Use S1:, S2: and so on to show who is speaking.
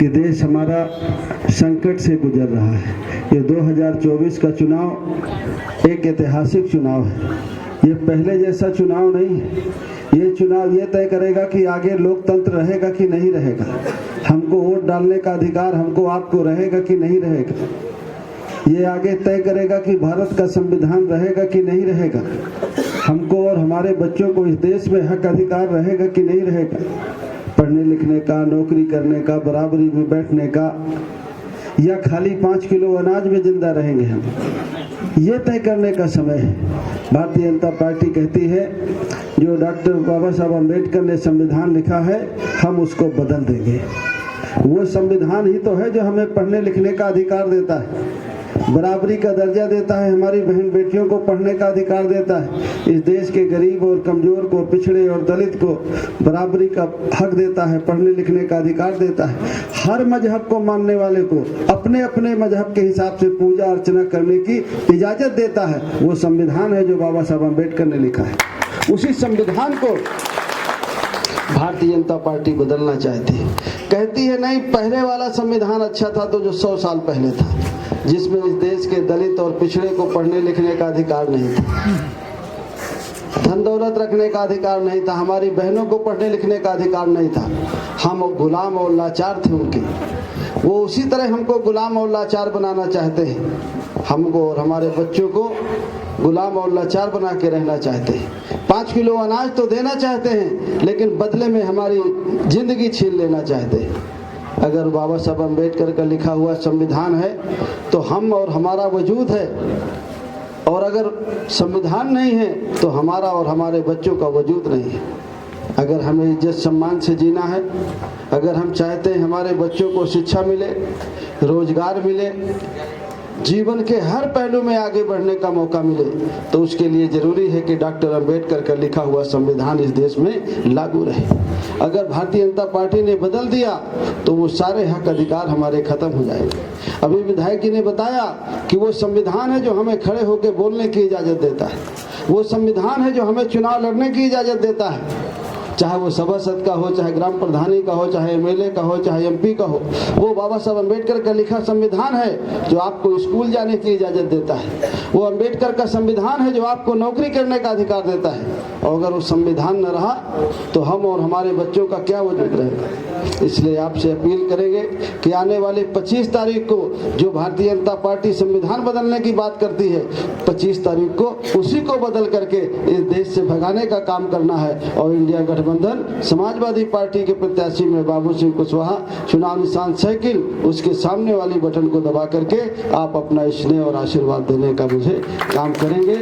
S1: कि देश हमारा संकट से गुजर रहा है। ये 2024 का चुनाव एक ऐतिहासिक चुनाव है। ये पहले जैसा चुनाव नहीं है। ये चुनाव ये तय करेगा कि आगे लोकतंत्र रहेगा कि नहीं रहेगा, हमको वोट डालने का अधिकार हमको आपको रहेगा कि नहीं रहेगा। ये आगे तय करेगा कि भारत का संविधान रहेगा कि नहीं रहेगा, हमको और हमारे बच्चों को इस देश में हक अधिकार रहेगा कि नहीं रहेगा, पढ़ने लिखने का, नौकरी करने का, बराबरी में बैठने का, या खाली 5 किलो अनाज में जिंदा रहेंगे हम। ये तय करने का समय है। भारतीय जनता पार्टी कहती है जो डॉक्टर बाबा साहब अम्बेडकर ने संविधान लिखा है हम उसको बदल देंगे। वो संविधान ही तो है जो हमें पढ़ने लिखने का अधिकार देता है, बराबरी का दर्जा देता है, हमारी बहन बेटियों को पढ़ने का अधिकार देता है, इस देश के गरीब और कमजोर को, पिछड़े और दलित को बराबरी का हक देता है, पढ़ने लिखने का अधिकार देता है। हर मजहब को मानने वाले को अपने अपने मजहब के हिसाब से पूजा अर्चना करने की इजाजत देता है। वो संविधान है जो बाबा साहब अम्बेडकर ने लिखा है। उसी संविधान को भारतीय जनता पार्टी बदलना चाहती है। कहती है नहीं, पहले वाला संविधान अच्छा था तो जो 100 साल पहले था, जिसमें इस देश के दलित और पिछड़े को पढ़ने लिखने का अधिकार नहीं था, धन दौलत रखने का अधिकार नहीं था, हमारी बहनों को पढ़ने लिखने का अधिकार नहीं था। हम गुलाम और लाचार थे उनके। वो उसी तरह हमको गुलाम और लाचार बनाना चाहते हैं। हमको और हमारे बच्चों को गुलाम और लाचार बना के रहना चाहते हैं। 5 किलो अनाज तो देना चाहते हैं, लेकिन बदले में हमारी जिंदगी छीन लेना चाहते हैं। अगर बाबा साहब अम्बेडकर का लिखा हुआ संविधान है तो हम और हमारा वजूद है, और अगर संविधान नहीं है तो हमारा और हमारे बच्चों का वजूद नहीं है। अगर हमें इज्जत सम्मान से जीना है, अगर हम चाहते हैं हमारे बच्चों को शिक्षा मिले, रोजगार मिले, जीवन के हर पहलू में आगे बढ़ने का मौका मिले, तो उसके लिए जरूरी है कि डॉक्टर अम्बेडकर का लिखा हुआ संविधान इस देश में लागू रहे। अगर भारतीय जनता पार्टी ने बदल दिया तो वो सारे हक अधिकार हमारे खत्म हो जाएंगे। अभी विधायक जी ने बताया कि वो संविधान है जो हमें खड़े होकर बोलने की इजाजत देता है, वो संविधान है जो हमें चुनाव लड़ने की इजाजत देता है, चाहे वो सभासद का हो, चाहे ग्राम प्रधानी का हो, चाहे एमएलए का हो, चाहे एमपी का हो। वो बाबा साहब अम्बेडकर का लिखा संविधान है जो आपको स्कूल जाने की इजाजत देता है। वो अम्बेडकर का संविधान है जो आपको नौकरी करने का अधिकार देता है। और अगर वो संविधान न रहा तो हम और हमारे बच्चों का क्या वजूद रहेगा। इसलिए आपसे अपील करेंगे कि आने वाली 25 तारीख को जो भारतीय जनता पार्टी संविधान बदलने की बात करती है, 25 तारीख को उसी को बदल करके इस देश से भगाने का काम करना है। और इंडिया गठबंधन समाजवादी पार्टी के प्रत्याशी में बाबू सिंह कुशवाहा, चुनाव निशान साइकिल, उसके सामने वाली बटन को दबा करके आप अपना स्नेह और आशीर्वाद देने का मुझे काम करेंगे।